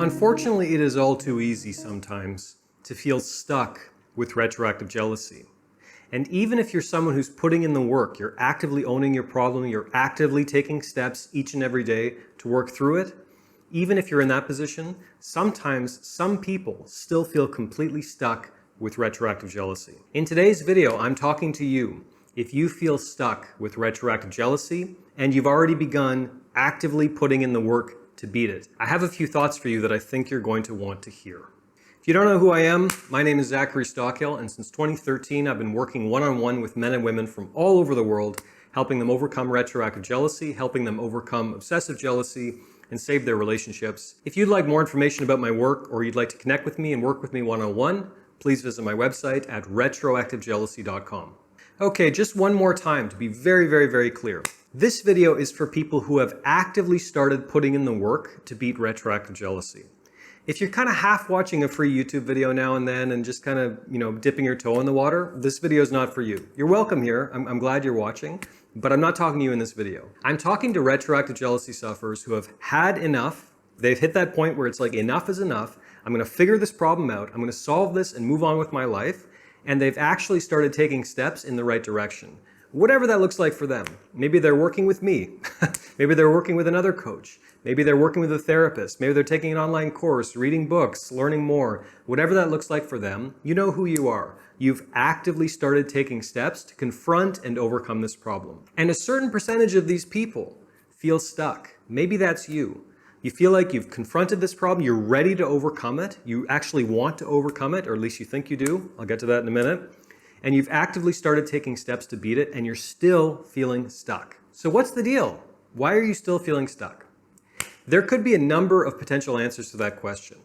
Unfortunately, it is all too easy sometimes to feel stuck with retroactive jealousy. And even if you're someone who's putting in the work, you're actively owning your problem, you're actively taking steps each and every day to work through it, even if you're in that position, sometimes some people still feel completely stuck with retroactive jealousy. In today's video, I'm talking to you if you feel stuck with retroactive jealousy and you've already begun actively putting in the work to beat it. I have a few thoughts for you that I think you're going to want to hear. If you don't know who I am, my name is Zachary Stockill, and since 2013, I've been working one-on-one with men and women from all over the world, helping them overcome retroactive jealousy, helping them overcome obsessive jealousy, and save their relationships. If you'd like more information about my work, or you'd like to connect with me and work with me one-on-one, please visit my website at retroactivejealousy.com. Okay, just one more time to be very clear. This video is for people who have actively started putting in the work to beat retroactive jealousy. If you're kind of half watching a free YouTube video now and then and just kind of, dipping your toe in the water, this video is not for you. You're welcome here. I'm glad you're watching, but I'm not talking to you in this video. I'm talking to retroactive jealousy sufferers who have had enough. They've hit that point where it's like, enough is enough. I'm going to figure this problem out. I'm going to solve this and move on with my life. And they've actually started taking steps in the right direction. Whatever that looks like for them. Maybe they're working with me. Maybe they're working with another coach. Maybe they're working with a therapist. Maybe they're taking an online course, reading books, learning more. Whatever that looks like for them, you know who you are. You've actively started taking steps to confront and overcome this problem. And a certain percentage of these people feel stuck. Maybe that's you. You feel like you've confronted this problem, you're ready to overcome it, you actually want to overcome it, or at least you think you do. I'll get to that in a minute. And you've actively started taking steps to beat it, and you're still feeling stuck. So what's the deal? Why are you still feeling stuck? There could be a number of potential answers to that question.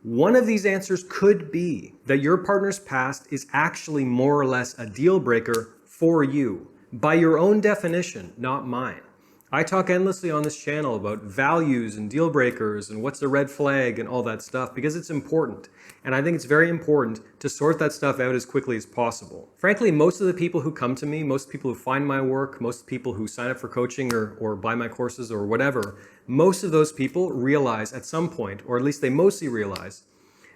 One of these answers could be that your partner's past is actually more or less a deal breaker for you, by your own definition, not mine. I talk endlessly on this channel about values and deal breakers and what's a red flag and all that stuff because it's important. And I think it's very important to sort that stuff out as quickly as possible. Frankly, most of the people who come to me, most people who find my work, most people who sign up for coaching or buy my courses or whatever, most of those people realize at some point, or at least they mostly realize,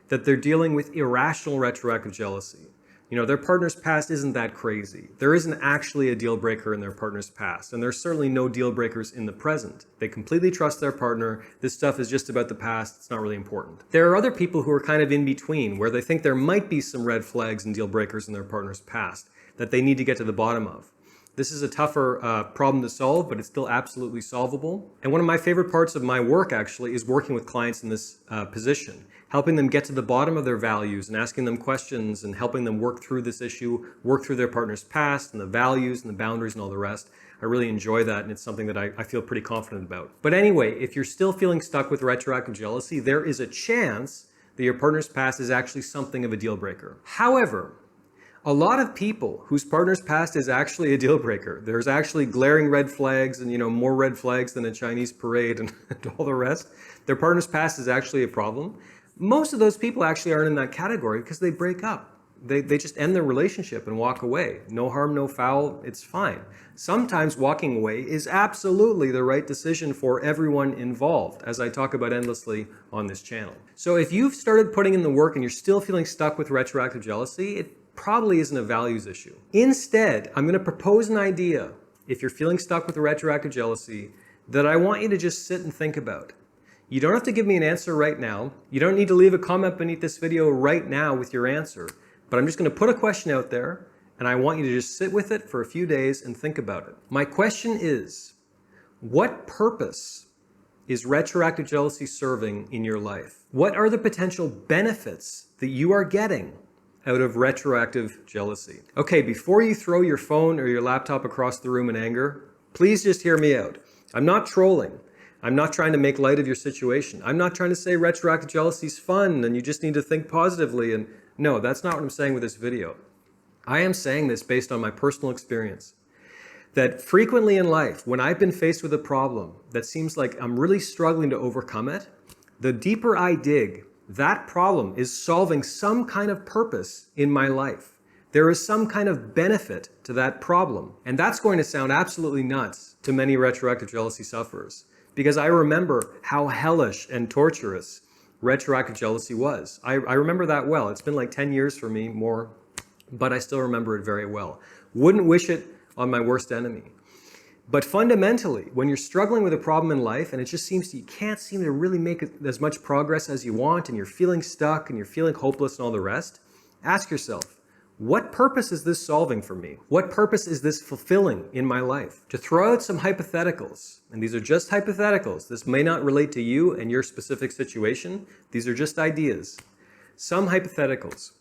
that they're dealing with irrational retroactive jealousy. Their partner's past isn't that crazy. There isn't actually a deal breaker in their partner's past, and there's certainly no deal breakers in the present. They completely trust their partner. This stuff is just about the past. It's not really important. There are other people who are kind of in between, where they think there might be some red flags and deal breakers in their partner's past that they need to get to the bottom of. This is a tougher problem to solve, but it's still absolutely solvable. And one of my favorite parts of my work, actually, is working with clients in this position, helping them get to the bottom of their values and asking them questions and helping them work through this issue, work through their partner's past and the values and the boundaries and all the rest. I really enjoy that, and it's something that I feel pretty confident about. But anyway, if you're still feeling stuck with retroactive jealousy, there is a chance that your partner's past is actually something of a deal breaker. However, a lot of people whose partner's past is actually a deal breaker. There's actually glaring red flags and, more red flags than a Chinese parade and all the rest. Their partner's past is actually a problem. Most of those people actually aren't in that category because they break up. They just end their relationship and walk away. No harm, no foul, it's fine. Sometimes walking away is absolutely the right decision for everyone involved, as I talk about endlessly on this channel. So if you've started putting in the work and you're still feeling stuck with retroactive jealousy, it probably isn't a values issue. Instead, I'm going to propose an idea, if you're feeling stuck with retroactive jealousy, that I want you to just sit and think about. You don't have to give me an answer right now. You don't need to leave a comment beneath this video right now with your answer. But I'm just going to put a question out there, and I want you to just sit with it for a few days and think about it. My question is, what purpose is retroactive jealousy serving in your life? What are the potential benefits that you are getting out of retroactive jealousy? Okay, before you throw your phone or your laptop across the room in anger, please just hear me out. I'm not trolling. I'm not trying to make light of your situation. I'm not trying to say retroactive jealousy is fun and you just need to think positively. And no, that's not what I'm saying with this video. I am saying this based on my personal experience. That frequently in life, when I've been faced with a problem that seems like I'm really struggling to overcome it, the deeper I dig, that problem is solving some kind of purpose in my life. There is some kind of benefit to that problem. And that's going to sound absolutely nuts to many retroactive jealousy sufferers, because I remember how hellish and torturous retroactive jealousy was. I remember that well. It's been like 10 years for me, more, but I still remember it very well. Wouldn't wish it on my worst enemy. But fundamentally, when you're struggling with a problem in life and it just seems you can't seem to really make as much progress as you want, and you're feeling stuck and you're feeling hopeless and all the rest, ask yourself, what purpose is this solving for me? What purpose is this fulfilling in my life? To throw out some hypotheticals, and these are just hypotheticals. This may not relate to you and your specific situation. These are just ideas. Some hypotheticals.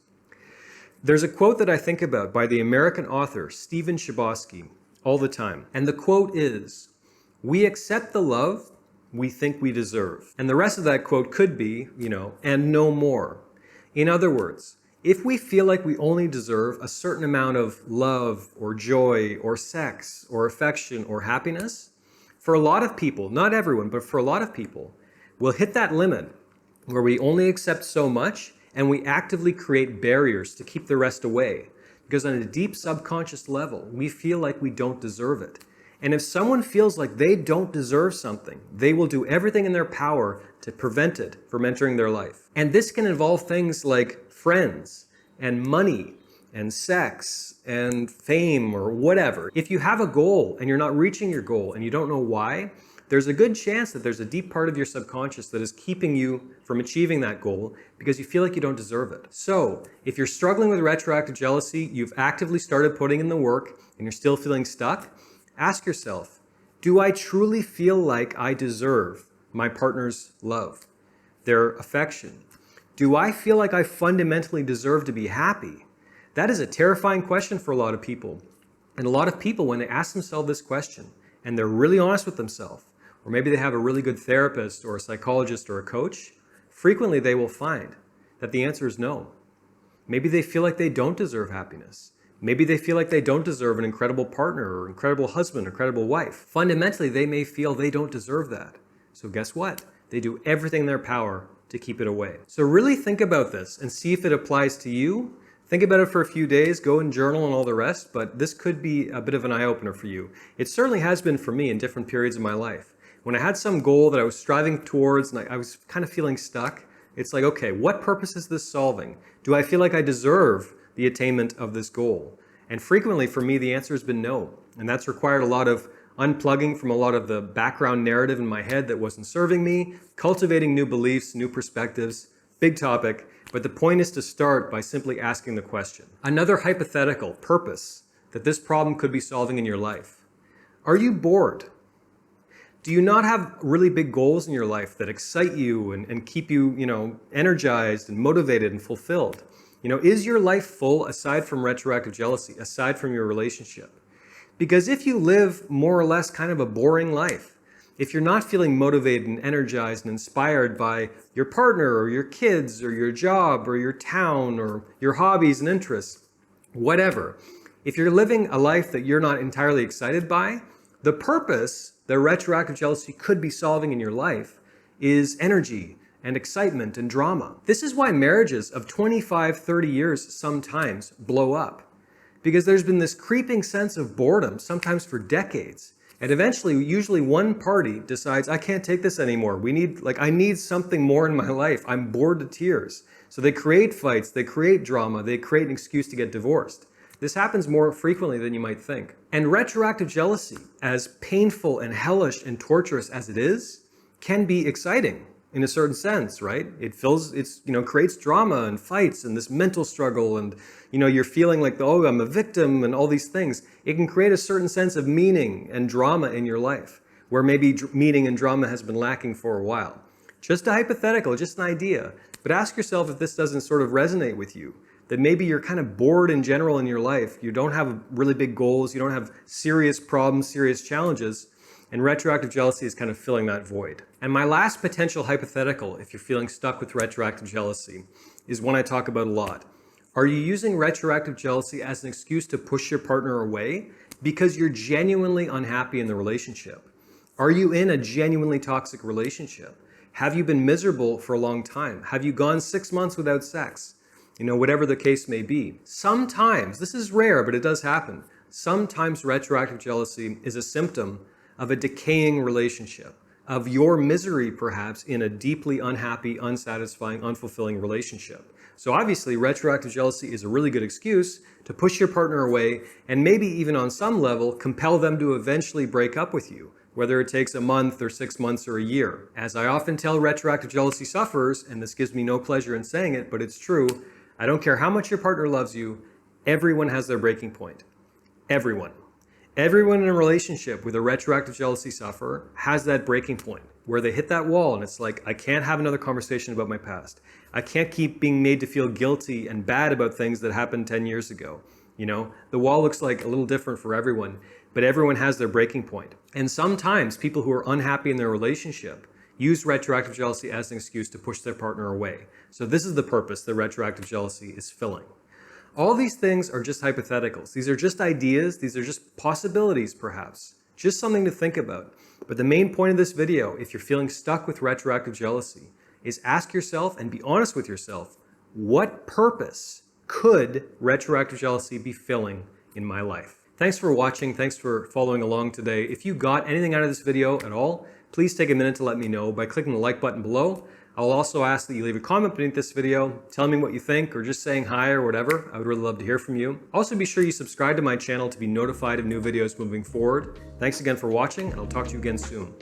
There's a quote that I think about by the American author Stephen Chbosky all the time. And the quote is, "We accept the love we think we deserve." And the rest of that quote could be, and no more. In other words, if we feel like we only deserve a certain amount of love or joy or sex or affection or happiness, for a lot of people, not everyone, but for a lot of people, we'll hit that limit where we only accept so much and we actively create barriers to keep the rest away. Because on a deep subconscious level, we feel like we don't deserve it. And if someone feels like they don't deserve something, they will do everything in their power to prevent it from entering their life. And this can involve things like friends and money and sex and fame or whatever. If you have a goal and you're not reaching your goal and you don't know why, there's a good chance that there's a deep part of your subconscious that is keeping you from achieving that goal because you feel like you don't deserve it. So if you're struggling with retroactive jealousy, you've actively started putting in the work and you're still feeling stuck, ask yourself, do I truly feel like I deserve my partner's love, their affection? Do I feel like I fundamentally deserve to be happy? That is a terrifying question for a lot of people. And a lot of people, when they ask themselves this question and they're really honest with themselves, or maybe they have a really good therapist or a psychologist or a coach, frequently they will find that the answer is no. Maybe they feel like they don't deserve happiness. Maybe they feel like they don't deserve an incredible partner or incredible husband, or incredible wife. Fundamentally, they may feel they don't deserve that. So guess what? They do everything in their power to keep it away. So really think about this and see if it applies to you. Think about it for a few days, go and journal and all the rest, but this could be a bit of an eye-opener for you. It certainly has been for me in different periods of my life. When I had some goal that I was striving towards and I was kind of feeling stuck, it's like, okay, what purpose is this solving? Do I feel like I deserve the attainment of this goal? And frequently for me, the answer has been no. And that's required a lot of unplugging from a lot of the background narrative in my head that wasn't serving me, cultivating new beliefs, new perspectives, big topic. But the point is to start by simply asking the question. Another hypothetical purpose that this problem could be solving in your life. Are you bored? Do you not have really big goals in your life that excite you and keep you, energized and motivated and fulfilled? Is your life full aside from retroactive jealousy, aside from your relationship? Because if you live more or less kind of a boring life, if you're not feeling motivated and energized and inspired by your partner or your kids or your job or your town or your hobbies and interests, whatever, if you're living a life that you're not entirely excited by, the purpose that retroactive jealousy could be solving in your life is energy and excitement and drama. This is why marriages of 25, 30 years sometimes blow up. Because there's been this creeping sense of boredom, sometimes for decades. And eventually, usually one party decides, I can't take this anymore. I need something more in my life. I'm bored to tears. So they create fights, they create drama, they create an excuse to get divorced. This happens more frequently than you might think. And retroactive jealousy, as painful and hellish and torturous as it is, can be exciting in a certain sense, right? It creates drama and fights and this mental struggle and, you're feeling like, oh, I'm a victim and all these things. It can create a certain sense of meaning and drama in your life where maybe meaning and drama has been lacking for a while. Just a hypothetical, just an idea. But ask yourself if this doesn't sort of resonate with you, that maybe you're kind of bored in general in your life. You don't have really big goals. You don't have serious problems, serious challenges. And retroactive jealousy is kind of filling that void. And my last potential hypothetical, if you're feeling stuck with retroactive jealousy, is one I talk about a lot. Are you using retroactive jealousy as an excuse to push your partner away because you're genuinely unhappy in the relationship? Are you in a genuinely toxic relationship? Have you been miserable for a long time? Have you gone 6 months without sex? Whatever the case may be. Sometimes, this is rare, but it does happen. Sometimes retroactive jealousy is a symptom of a decaying relationship, of your misery perhaps in a deeply unhappy, unsatisfying, unfulfilling relationship. So obviously retroactive jealousy is a really good excuse to push your partner away and maybe even on some level compel them to eventually break up with you, whether it takes a month or 6 months or a year. As I often tell retroactive jealousy sufferers, and this gives me no pleasure in saying it, but it's true, I don't care how much your partner loves you, everyone has their breaking point. Everyone. Everyone in a relationship with a retroactive jealousy sufferer has that breaking point where they hit that wall and it's like, I can't have another conversation about my past. I can't keep being made to feel guilty and bad about things that happened 10 years ago. You know, the wall looks like a little different for everyone, but everyone has their breaking point. And sometimes people who are unhappy in their relationship use retroactive jealousy as an excuse to push their partner away. So this is the purpose that retroactive jealousy is filling. All these things are just hypotheticals. These are just ideas. These are just possibilities, perhaps. Just something to think about. But the main point of this video, if you're feeling stuck with retroactive jealousy, is ask yourself and be honest with yourself, what purpose could retroactive jealousy be filling in my life? Thanks for watching. Thanks for following along today. If you got anything out of this video at all, please take a minute to let me know by clicking the like button below. I'll also ask that you leave a comment beneath this video, telling me what you think or just saying hi or whatever. I would really love to hear from you. Also, be sure you subscribe to my channel to be notified of new videos moving forward. Thanks again for watching, and I'll talk to you again soon.